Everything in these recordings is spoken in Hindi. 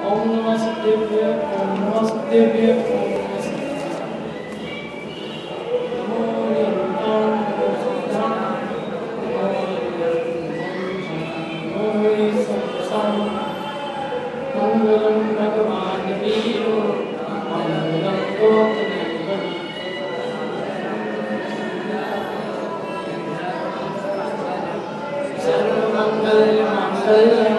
ओम नमः सिद्धेभ्य ओम नमः सिद्धेभ्य ओम नमः सिद्धेभ्य नमो निरंतां नमो सिद्धां नमो संसां मंगलं भगवान् वीरो मंगलं गोपनीयः सर्वमंगलमांगल्यं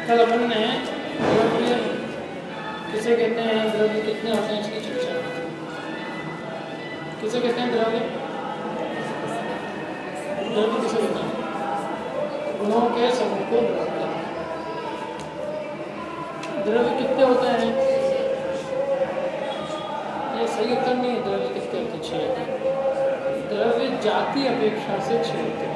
कल अपन ने द्रव्य किसे कहते हैं, द्रव्य कितने होते हैं इसकी चर्चा। किसे कहते हैं द्रव्य? द्रव्य किसे कहते हैं? गुणों के समूह को द्रव्य। द्रव्य कितने होते हैं? ये सही उत्तर नहीं है। द्रव्य कितने होते? 6। द्रव्य जाति अपेक्षा से 6 होते हैं।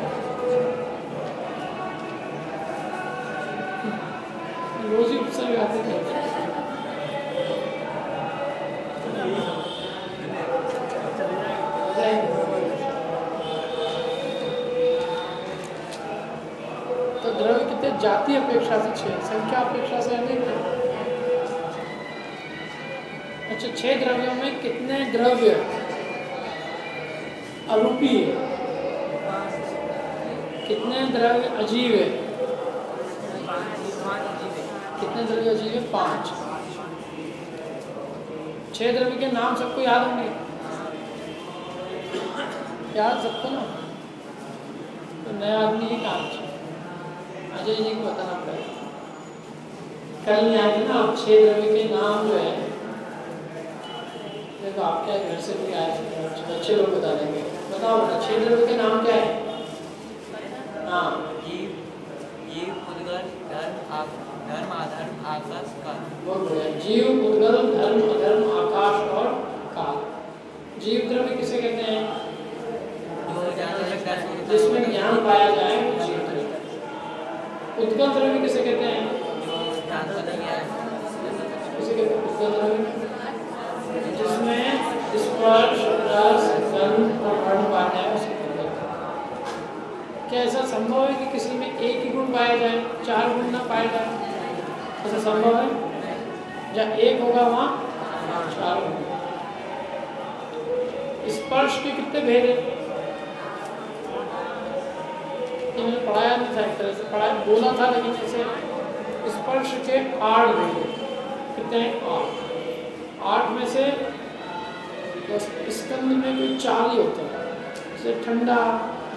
रोज ही उपसर्ग आते थे। तो द्रव्य कितने? जाति अपेक्षा से 6, संख्या अपेक्षा से अनेक है। अच्छा, 6 द्रव्यों में कितने द्रव्य अरूपी है? कितने द्रव्य अजीव है? कितने द्रव्य अजीव है? 5। 6 द्रव्य के नाम सबको याद होंगे? याद सबको ना? तो नया आदमी ही काम अजय जी को बताना पड़ेगा। कल नहीं आए थे ना आप। 6 द्रव्य के नाम जो है, देखो आपके घर से भी आए थे, अच्छे लोग बता देंगे। बताओ ना, 6 द्रव्य के नाम क्या है? हाँ, धर्म, अधर्म, आकाश, काल। बहुत बढ़िया। जीव, उद्गल, धर्म, अधर्म, आकाश और काल। जीव द्रव्य किसे कहते हैं? जिसमें ज्ञान पाया जाए वो जीव द्रव्य। उद्गल द्रव्य किसे कहते हैं? किसे कहते हैं उद्गल द्रव्य? जिसमें स्पर्श, रस, गंध और वर्ण पाया जाए उसे उद्गल द्रव्य। क्या ऐसा संभव है कि किसी में एक ही गुण पाया जाए, 4 गुण ना पाया जाए? ऐसा संभव है? जहाँ एक होगा वहाँ 4 होगा। स्पर्श के कितने भेद हैं? मैंने पढ़ाया नहीं था, एक तरह से पढ़ाया, बोला था, लेकिन जैसे स्पर्श के 8 भेद हैं। कितने हैं? 8 में से बस स्कंद में कोई 4 ही होता है। जैसे ठंडा,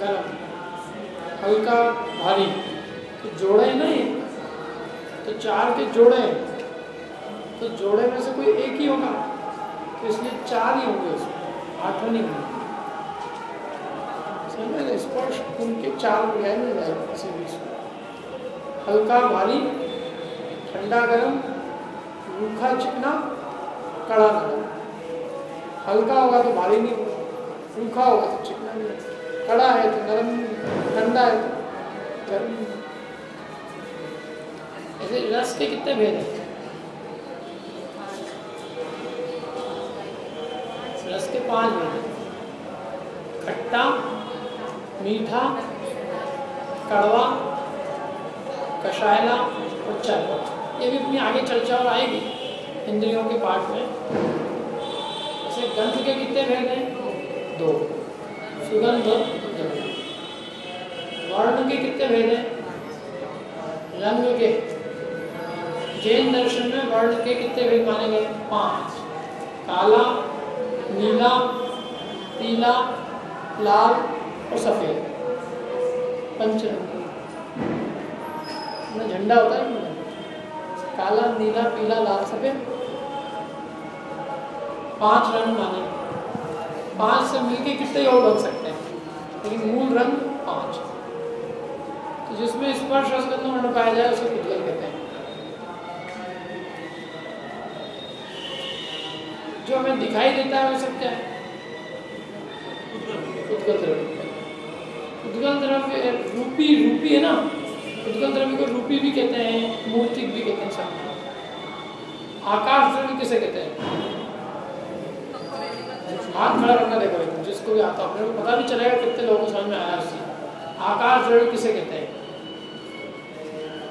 गर्म, हल्का, भारी। तो जोड़े हैं ना ये, तो 4 के जोड़े हैं, तो जोड़े में से कोई एक ही होगा, तो इसलिए 4 ही होंगे उसमें, 8 नहीं होंगे। समझ? स्पर्श उनके 4 गहन में जाएगा किसी भी इसमें। हल्का, भारी, ठंडा, गर्म, रूखा, चिकना, कड़ा, नरम। हल्का होगा तो भारी नहीं होगा, रूखा होगा तो चिकना नहीं होगा, कड़ा है तो नरम, ठंडा है तो गर्म। ऐसे रस के कितने भेद हैं? रस के 5 भेद हैं। खट्टा, मीठा, कड़वा, कषायला और चरवा। ये भी अपनी आगे चर्चा और आएगी इंद्रियों के पाठ में। ऐसे गंध के कितने भेद हैं? 2, सुगंध और द्रव्य। वर्ण के कितने भेद हैं? रंग के। जैन दर्शन में वर्ण के कितने भेद माने गए? 5। काला, नीला, पीला, लाल और सफेद। पंचरंग में झंडा होता है ना, काला, नीला, पीला, लाल, सफेद। 5 रंग माने। 5 से मिलके कितने और बन सकते हैं, लेकिन मूल रंग 5। तो जिसमें स्पर्श रसगंध वर्ण पाया जाए उसे उद्गल कहते हैं। जो हमें दिखाई देता है वो सब क्या है? उद्गल द्रव्य। उद्गल द्रव्य रूपी है ना, उद्गल द्रव्य को रूपी भी कहते हैं, मूर्तिक भी कहते हैं सब। आकाश द्रव्य किसे कहते हैं? हाथ खड़ा करना देखो एकदम, जिसको भी आता अपने को पता भी चलेगा कितने लोगों को समझ में आया उससे। आकाश द्रव्य किसे कहते हैं?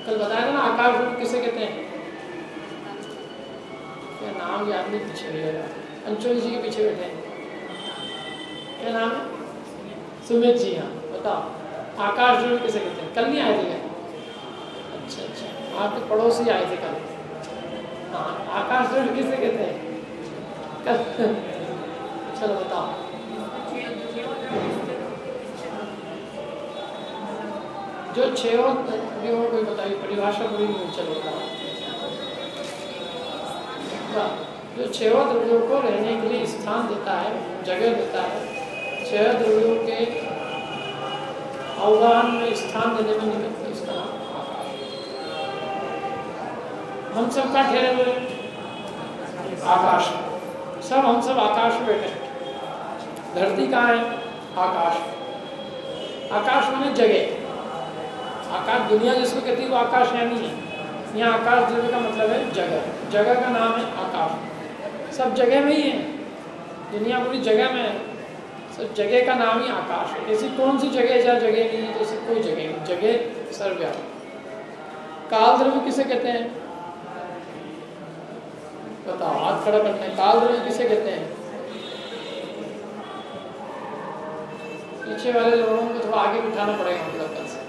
कल बताया था ना आकाश द्रव्य किसे कहते हैं? क्या नाम याद नहीं, पीछे भैया अंशुल जी के पीछे बैठे हैं, क्या नाम है? सुमित जी। हाँ बताओ आकाश द्रव्य किसे कहते हैं? कल नहीं आए थे क्या? अच्छा आपके पड़ोसी आए थे कल। हाँ आकाश द्रव्य किसे कहते हैं कल? चलो बताओ। जो छह कोई बताइए परिभाषा पूरी नहीं, चलो बताओ। जो छह द्रव्यों को रहने के लिए स्थान देता है, जगह देता है, छह द्रव्यों के अवगाहन में स्थान देने में निमित्त इसका नाम आकाश। हम सब का ठहरे हुए आकाश, हम सब आकाश में बैठे हैं। धरती कहाँ है? आकाश। आकाश माने जगह। आकाश दुनिया जिसको कहती है वो आकाश है नहीं है। यहाँ आकाश द्रव्य का मतलब है जगह। जगह का नाम है आकाश। सब जगह में ही है, दुनिया पूरी जगह में है, सब जगह का नाम ही आकाश है। ऐसी कौन सी जगह है जहाँ जगह नहीं है? जैसे कोई जगह नहीं, जगह सर्वव्यापी। काल द्रव्य किसे कहते हैं? बताओ, हाथ खड़ा करते हैं। काल द्रव्य किसे कहते हैं? पीछे वाले लोगों को थोड़ा आगे बिठाना पड़ेगा मतलब कल से।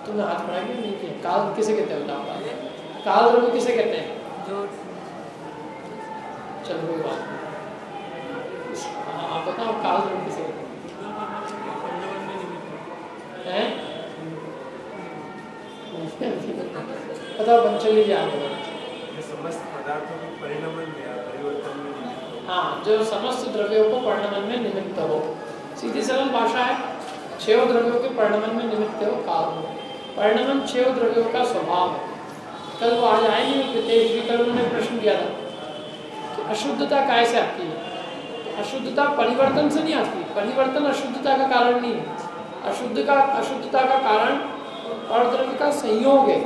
तुमने हाथ खड़ा किया नहीं किया? काल किसे कहते हैं बताओ? काल द्रव्य किसे कहते हैं? चलो कोई बात नहीं, आप बताओ काल द्रव्य किसे कहते हैं? बताओ बंचली जी आगे। समस्त पदार्थों के परिणमन में परिवर्तन में, हाँ जो समस्त द्रव्यों को परिणमन में निमित्त हो। सीधी सरल भाषा है, छह द्रव्यों के परिणमन में निमित्त हो काल। परिणमन छह द्रव्यों का स्वभाव है। कल वो आज आए नहीं प्रीतेश जी, कल उन्होंने प्रश्न किया था कि अशुद्धता कैसे आती है? तो अशुद्धता परिवर्तन से नहीं आती। परिवर्तन अशुद्धता का कारण नहीं है। अशुद्धता का कारण परद्रव्य का संयोग है।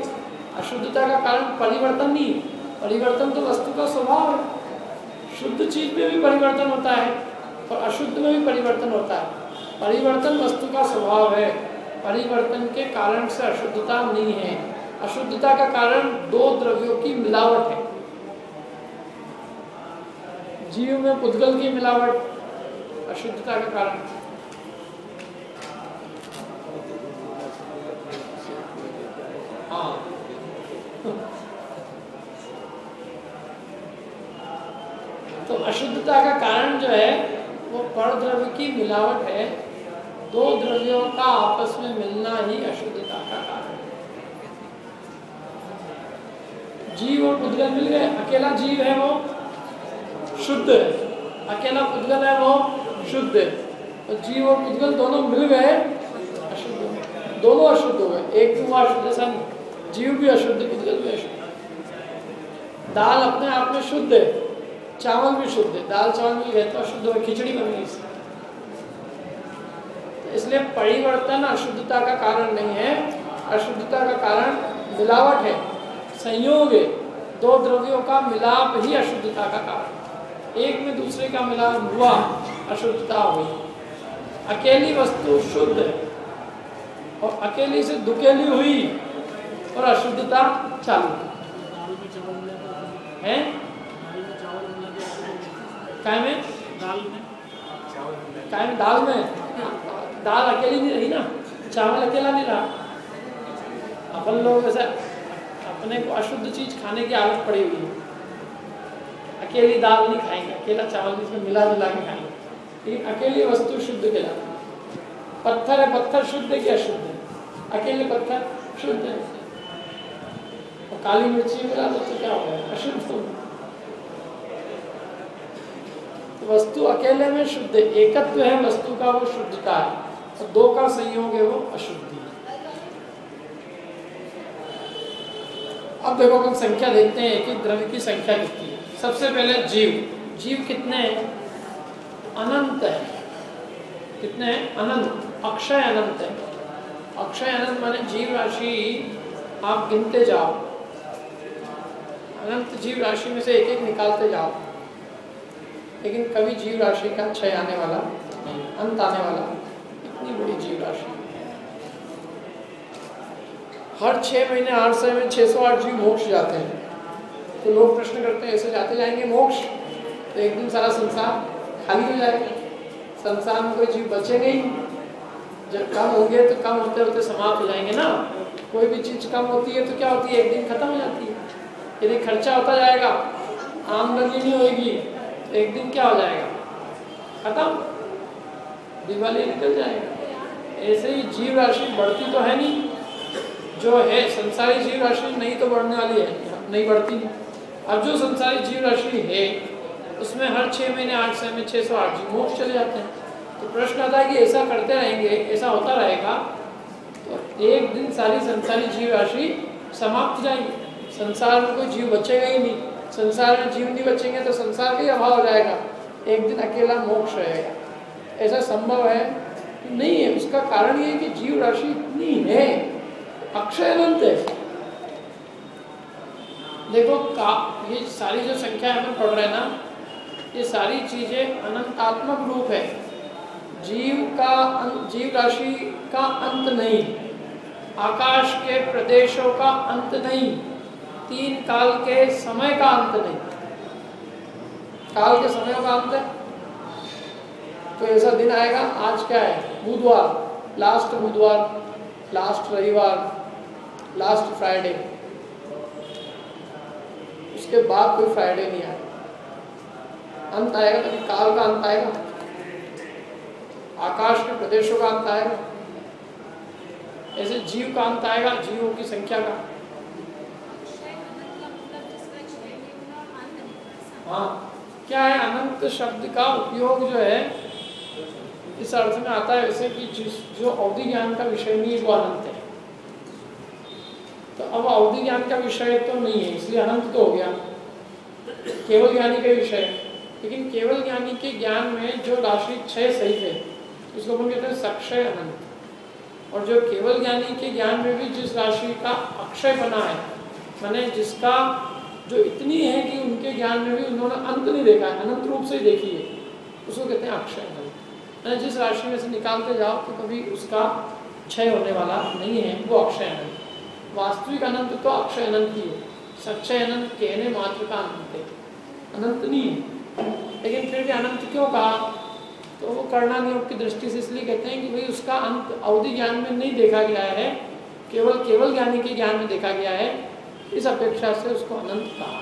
अशुद्धता का कारण परिवर्तन नहीं है। परिवर्तन तो वस्तु का स्वभाव है। शुद्ध चीज में भी परिवर्तन होता है और अशुद्ध में भी परिवर्तन होता है। परिवर्तन वस्तु का स्वभाव है। परिवर्तन के कारण से अशुद्धता नहीं है। अशुद्धता का कारण दो द्रव्यों की मिलावट है। जीव में पुद्गल की मिलावट अशुद्धता का कारण। हाँ तो अशुद्धता का कारण जो है वो परद्रव्य की मिलावट है। दो द्रव्यों का आपस में मिलना ही अशुद्धता का कारण है। जीव और पुद्गल मिल गए। अकेला जीव है वो शुद्ध है, अकेला पुद्गल है वो शुद्ध है। तो जीव और पुद्गल दोनों मिल गए अशुद्ध, दोनों अशुद्ध हो गए। एक भी हुआ अशुद्ध, ऐसा नहीं। जीव भी अशुद्ध, पुद्गल भी अशुद्ध। दाल अपने आप में शुद्ध है, चावल भी शुद्ध है। दाल चावल मिल गए तो अशुद्ध हो, खिचड़ी बन गई। तो इसलिए परिवर्तन अशुद्धता का कारण नहीं है। अशुद्धता का कारण मिलावट है, संयोग है। दो द्रव्यों का मिलाप ही अशुद्धता का कारण। एक में दूसरे का मिलाप हुआ, अशुद्धता हुई। अकेली वस्तु शुद्ध है और अकेली से दुकेली हुई और अशुद्धता चालू है। काय में? काय में? दाल में। दाल अकेली नहीं रही ना, चावल अकेला नहीं रहा। अपन लोग ऐसा अपने को अशुद्ध चीज खाने की आदत पड़ी हुई है। अकेली दाल नहीं खाएंगे, अकेला चावल इसमें मिला जुला के खाएंगे। लेकिन अकेली वस्तु शुद्ध कहलाती। पत्थर है, पत्थर शुद्ध है कि अशुद्ध है? अकेले पत्थर शुद्ध है। और काली मिर्ची मिला तो क्या हो गया? अशुद्ध हो। तो वस्तु अकेले में शुद्ध है, एकत्व है वस्तु का, वो शुद्धता है। और दो का संयोग है वो अशुद्धि। अब देखो हम संख्या देखते हैं, एक एक द्रव्य की संख्या कितनी है। सबसे पहले जीव। जीव कितने हैं? अनंत है। कितने हैं? अनंत, अक्षय अनंत है। अक्षय अनंत माने जीव राशि आप गिनते जाओ, अनंत जीव राशि में से एक एक निकालते जाओ, लेकिन कभी जीव राशि का क्षय आने वाला नहीं, अंत आने वाला। इतनी बड़ी जीव राशि, हर 6 महीने 8 साल में 608 जीव मोक्ष जाते हैं। तो लोग प्रश्न करते हैं ऐसे जाते जाएंगे मोक्ष तो एक दिन सारा संसार खाली हो जाएगा, संसार में कोई जीव बचेगा ही। जब कम होंगे तो कम होते होते समाप्त हो जाएंगे ना। कोई भी चीज कम होती है तो क्या होती है, एक दिन खत्म हो जाती है। यदि खर्चा होता जाएगा, आमदनी नहीं होगी, तो एक दिन क्या हो जाएगा, खत्म, दिवाली निकल जाएगा। ऐसे ही जीव राशि बढ़ती तो है नहीं, जो है संसारी जीव राशि नहीं तो बढ़ने वाली है, नहीं बढ़ती। अब जो संसारी जीव राशि है उसमें हर 6 महीने 8 साल में 608 जीव मोक्ष चले जाते हैं। तो प्रश्न आता है कि ऐसा करते रहेंगे, ऐसा होता रहेगा तो एक दिन सारी संसारी जीव राशि समाप्त हो जाएगी, संसार में कोई जीव बचेगा ही नहीं। संसार में जीव नहीं बचेंगे तो संसार का ही अभाव हो जाएगा, एक दिन अकेला मोक्ष रहेगा। ऐसा संभव है? नहीं है। उसका कारण ये है कि जीव राशि इतनी है, अक्षय अनंत है। देखो ये सारी जो संख्या हम पढ़ रहे हैं ना, ये सारी चीजें अनंतात्मक रूप है। जीव राशि का अंत नहीं, आकाश के प्रदेशों का अंत नहीं, 3 काल के समय का अंत नहीं। काल के समय का अंत है तो ऐसा दिन आएगा। आज क्या है, बुधवार, लास्ट बुधवार, लास्ट रविवार, लास्ट फ्राइडे, उसके बाद कोई फ्राइडे नहीं आएगा। अंत आएगा तो काल का अंत आएगा, आकाश के प्रदेशों का अंत आएगा, ऐसे जीव का अंत आएगा, जीवों की संख्या का। हाँ, क्या है, अनंत शब्द का उपयोग जो है इस अर्थ में आता है वैसे कि जो अवधि ज्ञान का विषय नहीं है वो अनंत है। तो अब अवधि ज्ञान का विषय तो नहीं है, इसलिए अनंत तो हो गया, केवल ज्ञानी का विषय है। लेकिन केवल ज्ञानी के ज्ञान में जो राशि 6 सहित है उसको अपन कहते हैं सक्षय अनंत। और जो केवल ज्ञानी के ज्ञान में भी जिस राशि का अक्षय बना है, माने जिसका जो इतनी है कि उनके ज्ञान में भी उन्होंने अंत नहीं देखा है, अनंत रूप से देखी है, उसको कहते हैं अक्षय अनंत। यानी जिस राशि में से निकालते जाओ तो कभी उसका क्षय होने वाला नहीं है, वो अक्षय अनंत। वास्तविक अनंत तो अक्षय अनंत ही है, सक्षय अनंत कहने मात्र का अनंत है, अनंत नहीं है। लेकिन फिर भी अनंत क्यों कहा, तो वो करणानि योग की दृष्टि से इसलिए कहते हैं कि भाई उसका अंत अवधि ज्ञान में नहीं देखा गया है, केवल ज्ञानी के ज्ञान में देखा गया है, इस अपेक्षा से उसको अनंत कहा।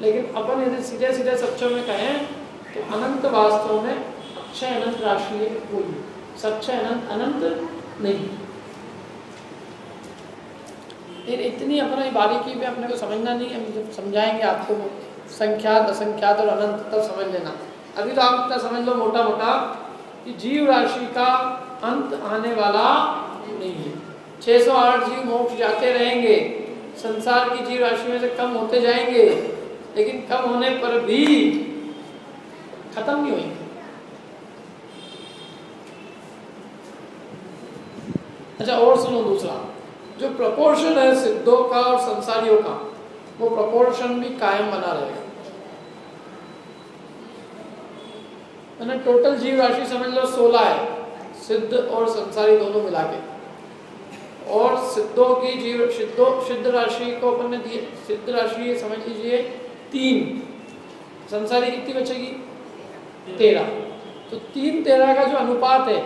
लेकिन अपन यदि सीधे सीधे सच्चों में कहें तो अनंत वास्तव में अक्षय अनंत राशि है, कोई सच्चय अनंत अनंत नहीं। लेकिन इतनी अपना बारीकी भी अपने को समझना नहीं है, हम जब समझाएंगे आपको संख्यात असंख्यात और अनंत तब समझ लेना। अभी तो आप इतना समझ लो मोटा मोटा कि जीव राशि का अंत आने वाला नहीं है। 608 जीव मोक्ष जाते रहेंगे, संसार की जीव राशि में से कम होते जाएंगे, लेकिन कम होने पर भी खत्म नहीं होंगे। अच्छा और सुनो, दूसरा जो प्रपोर्शन है सिद्धों का और संसारियों का, वो प्रपोर्शन भी कायम बना रहेगा। मैंने टोटल जीव राशि समझ लो 16 है, सिद्ध और संसारी दोनों मिला के। और सिद्धों की सिद्ध राशि को अपन ने दिए, सिद्ध राशि समझ लीजिए 3, संसारी कितनी बचेगी 13। तो 3-13 का जो अनुपात है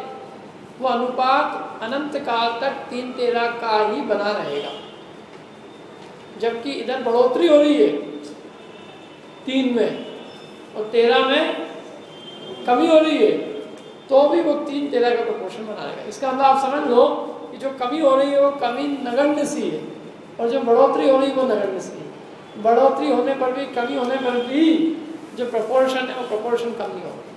वो अनुपात अनंत काल तक 3-13 का ही बना रहेगा। जबकि इधर बढ़ोतरी हो रही है 3 में और 13 में कमी हो रही है, तो भी वो 3-13 का प्रोपोर्शन बना रहेगा। इसका मतलब आप समझ लो कि जो कमी हो रही है वो कमी नगण्य सी है, और जो बढ़ोतरी हो रही है वो नगण्य सी है। बढ़ोतरी होने पर भी, कमी होने पर भी जो प्रोपोर्शन है वो प्रोपोर्शन कम नहीं होगा।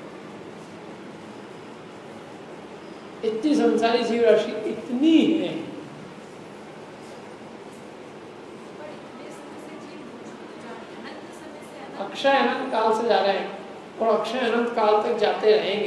इतनी संसारी जीव राशि इतनी है। अक्षय अनंत काल से जा रहे हैं, और अक्षय अनंत काल तक जाते रहेंगे।